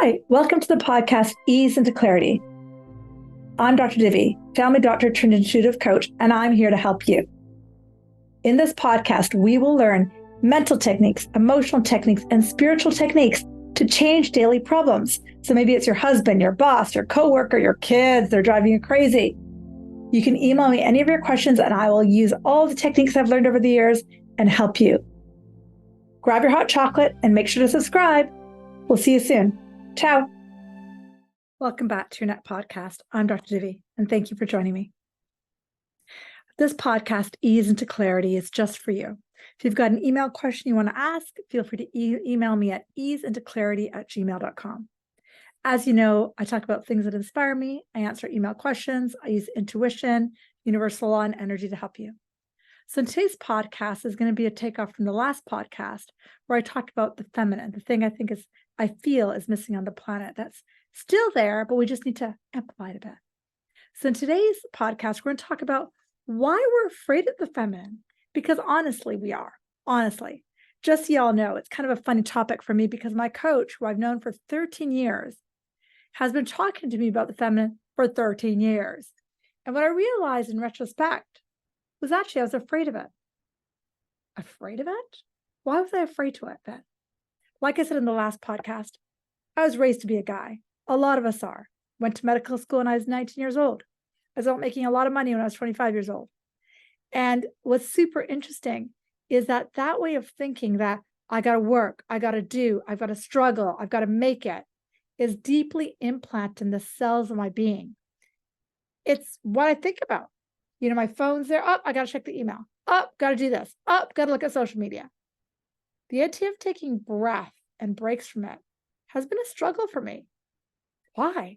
Hi, welcome to the podcast Ease into Clarity. I'm Dr. Divi, family doctor turned intuitive coach, and I'm here to help you. In this podcast, we will learn mental techniques, emotional techniques, and spiritual techniques to change daily problems. So maybe it's your husband, your boss, your coworker, your kids, they're driving you crazy. You can email me any of your questions, and I will use all the techniques I've learned over the years and help you. Grab your hot chocolate and make sure to subscribe. We'll see you soon. Ciao. Welcome back to your Net Podcast. I'm Dr. Divi, and thank you for joining me. This podcast, Ease into Clarity, is just for you. If you've got an email question you want to ask, feel free to email me at easeintoclarity@gmail.com. As you know, I talk about things that inspire me. I answer email questions. I use intuition, universal law, and energy to help you. So today's podcast is going to be a takeoff from the last podcast where I talked about the feminine, the thing I feel is missing on the planet. That's still there, but we just need to amplify it a bit. So in today's podcast, we're going to talk about why we're afraid of the feminine, because honestly, we are. Honestly, just so y'all know, it's kind of a funny topic for me because my coach, who I've known for 13 years, has been talking to me about the feminine for 13 years. And what I realized in retrospect was actually I was afraid of it. Afraid of it? Why was I afraid to it then? Like I said in the last podcast, I was raised to be a guy. A lot of us are. Went to medical school when I was 19 years old. I was out making a lot of money when I was 25 years old. And what's super interesting is that way of thinking that I got to work, I got to do, I've got to struggle, I've got to make it, is deeply implanted in the cells of my being. It's what I think about. You know, my phone's there. Oh, I got to check the email. Oh, got to do this. Oh, got to look at social media. The idea of taking breath and breaks from it has been a struggle for me. Why?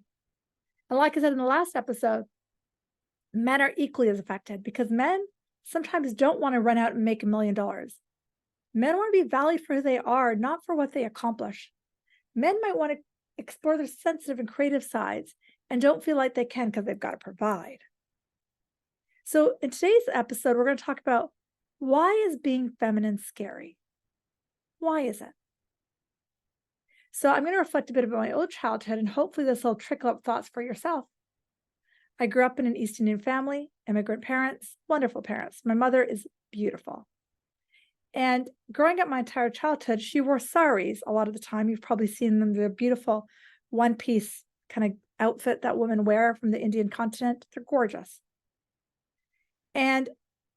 And like I said in the last episode, men are equally as affected because men sometimes don't want to run out and make $1 million. Men want to be valued for who they are, not for what they accomplish. Men might want to explore their sensitive and creative sides and don't feel like they can because they've got to provide. So in today's episode, we're going to talk about why is being feminine scary? Why is it? So I'm going to reflect a bit about my own childhood, and hopefully this will trickle up thoughts for yourself. I grew up in an East Indian family, immigrant parents, wonderful parents. My mother is beautiful. And growing up my entire childhood, she wore saris a lot of the time. You've probably seen them. They're beautiful one-piece kind of outfit that women wear from the Indian continent. They're gorgeous. And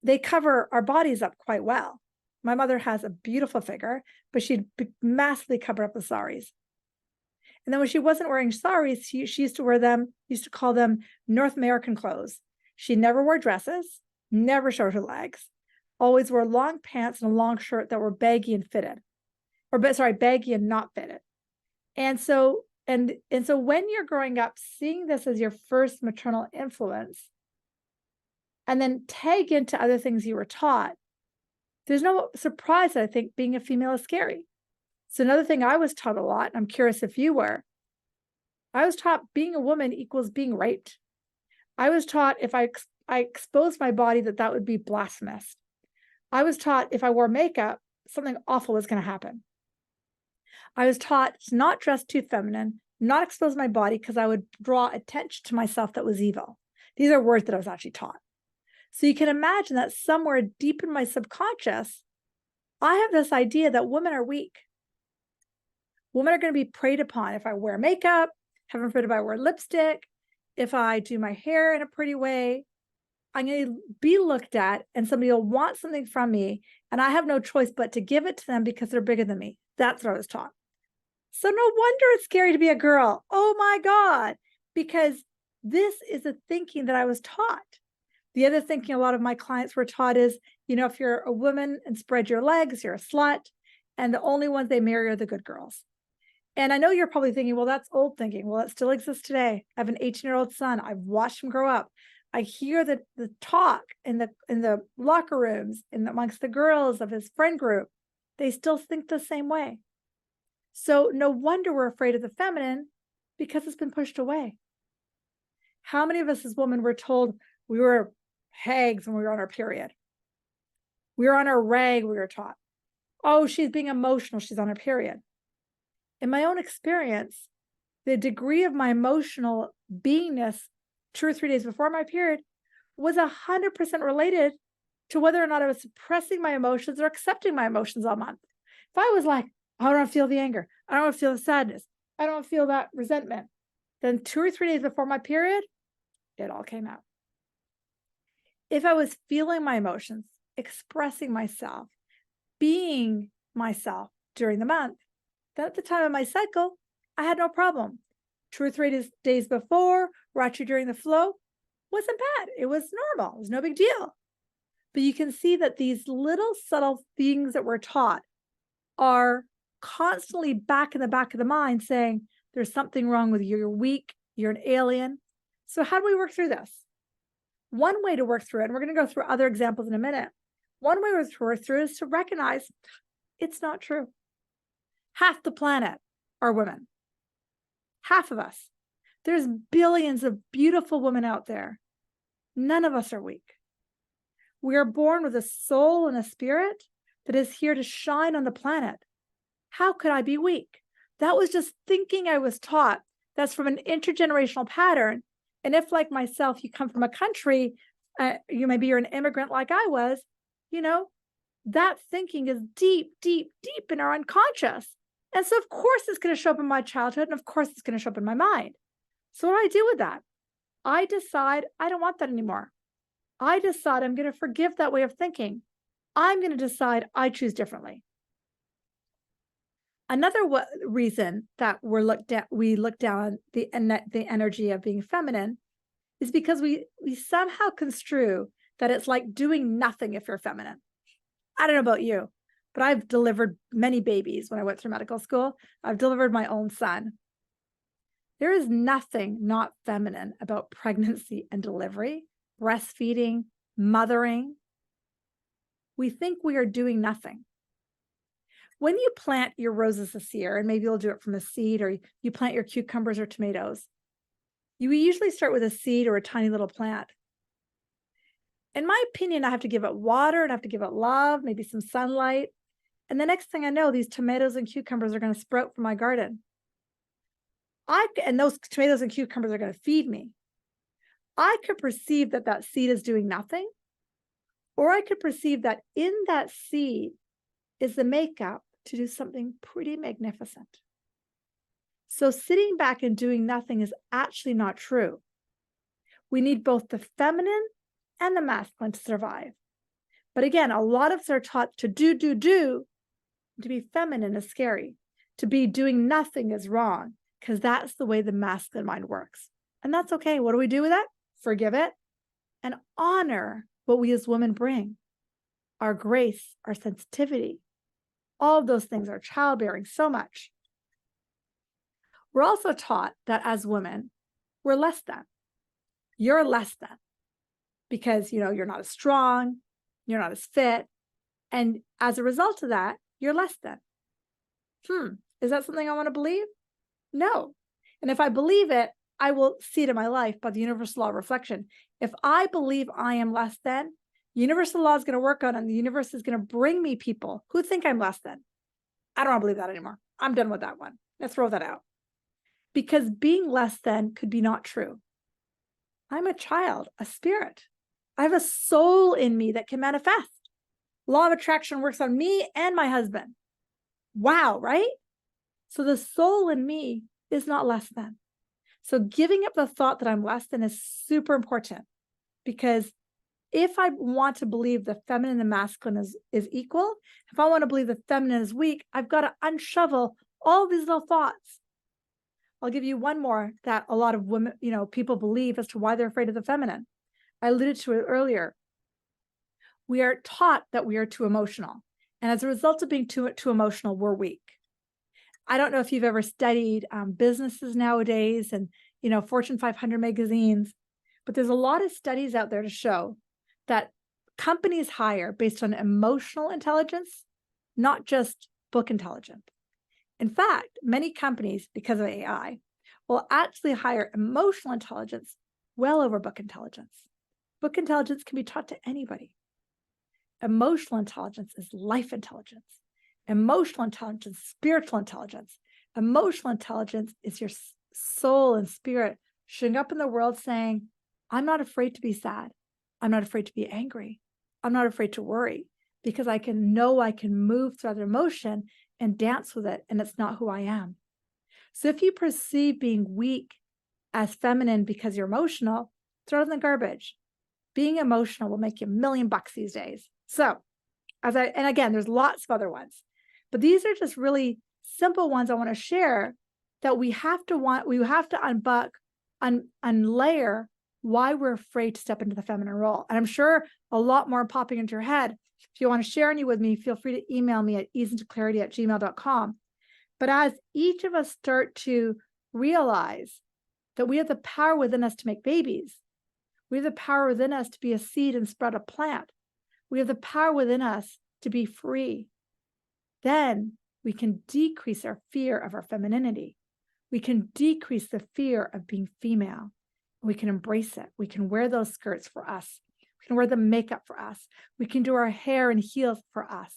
they cover our bodies up quite well. My mother has a beautiful figure, but she'd massively cover up the saris. And then when she wasn't wearing saris, she used to call them North American clothes. She never wore dresses, never showed her legs, always wore long pants and a long shirt that were baggy and fitted, baggy and not fitted. And so when you're growing up, seeing this as your first maternal influence, and then tag into other things you were taught, there's no surprise that I think being a female is scary. So another thing I was taught a lot, and I'm curious if you were, I was taught being a woman equals being raped. I was taught if I exposed my body that would be blasphemous. I was taught if I wore makeup, something awful was going to happen. I was taught to not dress too feminine, not expose my body because I would draw attention to myself that was evil. These are words that I was actually taught. So you can imagine that somewhere deep in my subconscious, I have this idea that women are weak. Women are going to be preyed upon if I wear makeup, heaven forbid if I wear lipstick, if I do my hair in a pretty way. I'm going to be looked at and somebody will want something from me and I have no choice but to give it to them because they're bigger than me. That's what I was taught. So no wonder it's scary to be a girl. Oh my God, because this is a thinking that I was taught. The other thinking a lot of my clients were taught is, you know, if you're a woman and spread your legs, you're a slut, and the only ones they marry are the good girls. And I know you're probably thinking, well, that's old thinking. Well, it still exists today. I have an 18-year-old son. I've watched him grow up. I hear the talk in the locker rooms amongst the girls of his friend group. They still think the same way. So no wonder we're afraid of the feminine because it's been pushed away. How many of us as women were told we were hags when we were on our period? We were on our rag, we were taught. Oh, she's being emotional, she's on her period. In my own experience, the degree of my emotional beingness 2 or 3 days before my period was 100% related to whether or not I was suppressing my emotions or accepting my emotions all month. If I was like, I don't feel the anger, I don't feel the sadness, I don't feel that resentment, then 2 or 3 days before my period, it all came out. If I was feeling my emotions, expressing myself, being myself during the month, then at the time of my cycle, I had no problem. 2 or 3 days before, or actually during the flow, wasn't bad. It was normal. It was no big deal. But you can see that these little subtle things that we're taught are constantly back in the back of the mind saying, there's something wrong with you. You're weak. You're an alien. So how do we work through this? One way to work through it, and we're going to go through other examples in a minute. One way to work through it is to recognize it's not true. Half the planet are women. Half of us. There's billions of beautiful women out there. None of us are weak. We are born with a soul and a spirit that is here to shine on the planet. How could I be weak? That was just thinking I was taught. That's from an intergenerational pattern. And if, like myself, you come from a country, you're an immigrant like I was, that thinking is deep, deep, deep in our unconscious. And so, of course, it's going to show up in my childhood. And of course, it's going to show up in my mind. So what do I do with that? I decide I don't want that anymore. I decide I'm going to forgive that way of thinking. I'm going to decide I choose differently. Another reason that we look down the energy of being feminine is because we somehow construe that it's like doing nothing if you're feminine. I don't know about you, but I've delivered many babies when I went through medical school. I've delivered my own son. There is nothing not feminine about pregnancy and delivery, breastfeeding, mothering. We think we are doing nothing. When you plant your roses this year, and maybe you'll do it from a seed, or you plant your cucumbers or tomatoes, you usually start with a seed or a tiny little plant. In my opinion, I have to give it water and I have to give it love, maybe some sunlight. And the next thing I know, these tomatoes and cucumbers are going to sprout from my garden. And those tomatoes and cucumbers are going to feed me. I could perceive that seed is doing nothing, or I could perceive that in that seed is the makeup to do something pretty magnificent. So sitting back and doing nothing is actually not true. We need both the feminine and the masculine to survive. But again, a lot of us are taught to do. To be feminine is scary. To be doing nothing is wrong, because that's the way the masculine mind works. And that's okay. What do we do with that? Forgive it and honor what we as women bring. Our grace, our sensitivity, all of those things, our childbearing, so much. We're also taught that as women, we're less than. You're less than because, you're not as strong, you're not as fit. And as a result of that, you're less than. Is that something I want to believe? No. And if I believe it, I will see it in my life by the universal law of reflection. If I believe I am less than, universal law is going to work on it, and the universe is going to bring me people who think I'm less than. I don't want to believe that anymore. I'm done with that one. Let's throw that out. Because being less than could be not true. I'm a child, a spirit. I have a soul in me that can manifest. Law of attraction works on me and my husband. Wow, right? So the soul in me is not less than. So giving up the thought that I'm less than is super important, because if I want to believe the feminine and the masculine is equal, if I want to believe the feminine is weak, I've got to unshovel all these little thoughts. I'll give you one more that a lot of women, people believe as to why they're afraid of the feminine. I alluded to it earlier. We are taught that we are too emotional. And as a result of being too emotional, we're weak. I don't know if you've ever studied businesses nowadays and, Fortune 500 magazines, but there's a lot of studies out there to show that companies hire based on emotional intelligence, not just book intelligence. In fact, many companies, because of AI, will actually hire emotional intelligence well over book intelligence. Book intelligence can be taught to anybody. Emotional intelligence is life intelligence. Emotional intelligence, spiritual intelligence. Emotional intelligence is your soul and spirit showing up in the world saying, I'm not afraid to be sad. I'm not afraid to be angry. I'm not afraid to worry because I can move through that emotion and dance with it. And it's not who I am. So if you perceive being weak as feminine because you're emotional, throw it in the garbage. Being emotional will make you $1 million these days. So and again, there's lots of other ones, but these are just really simple ones I want to share that we have to unlayer why we're afraid to step into the feminine role. And I'm sure a lot more popping into your head. If you want to share any with me, feel free to email me at easeintoClarity@gmail.com. But as each of us start to realize that we have the power within us to make babies, we have the power within us to be a seed and spread a plant, we have the power within us to be free, then we can decrease our fear of our femininity. We can decrease the fear of being female. We can embrace it. We can wear those skirts for us. We can wear the makeup for us. We can do our hair and heels for us,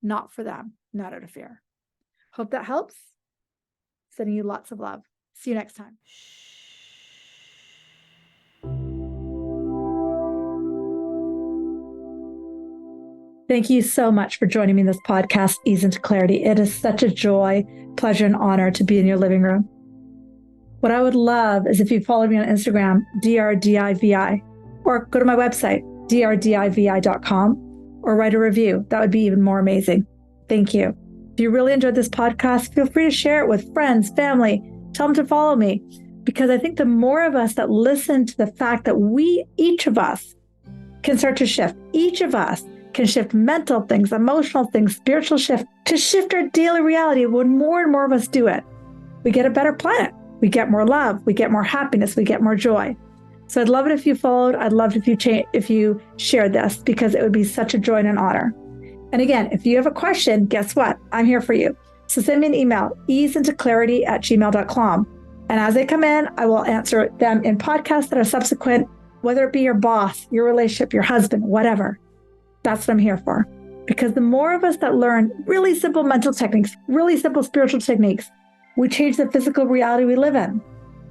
not for them, not out of fear. Hope that helps. Sending you lots of love. See you next time. Thank you so much for joining me in this podcast, Ease into Clarity. It is such a joy, pleasure, and honor to be in your living room. What I would love is if you follow me on Instagram, drdivi, or go to my website, drdivi.com, or write a review. That would be even more amazing. Thank you. If you really enjoyed this podcast, feel free to share it with friends, family, tell them to follow me, because I think the more of us that listen to the fact that each of us can start to shift, each of us can shift mental things, emotional things, spiritual shift, to shift our daily reality. When more and more of us do it, we get a better planet. We get more love, we get more happiness, we get more joy. So I'd love it if you followed. I'd love it if you shared this, because it would be such a joy and an honor. And again, if you have a question, guess what? I'm here for you. So send me an email, easeintoClarity@gmail.com. And as they come in, I will answer them in podcasts that are subsequent, whether it be your boss, your relationship, your husband, whatever. That's what I'm here for. Because the more of us that learn really simple mental techniques, really simple spiritual techniques, we change the physical reality we live in.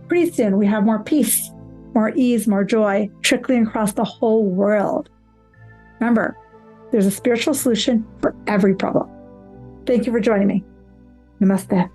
Pretty soon, we have more peace, more ease, more joy trickling across the whole world. Remember, there's a spiritual solution for every problem. Thank you for joining me. Namaste.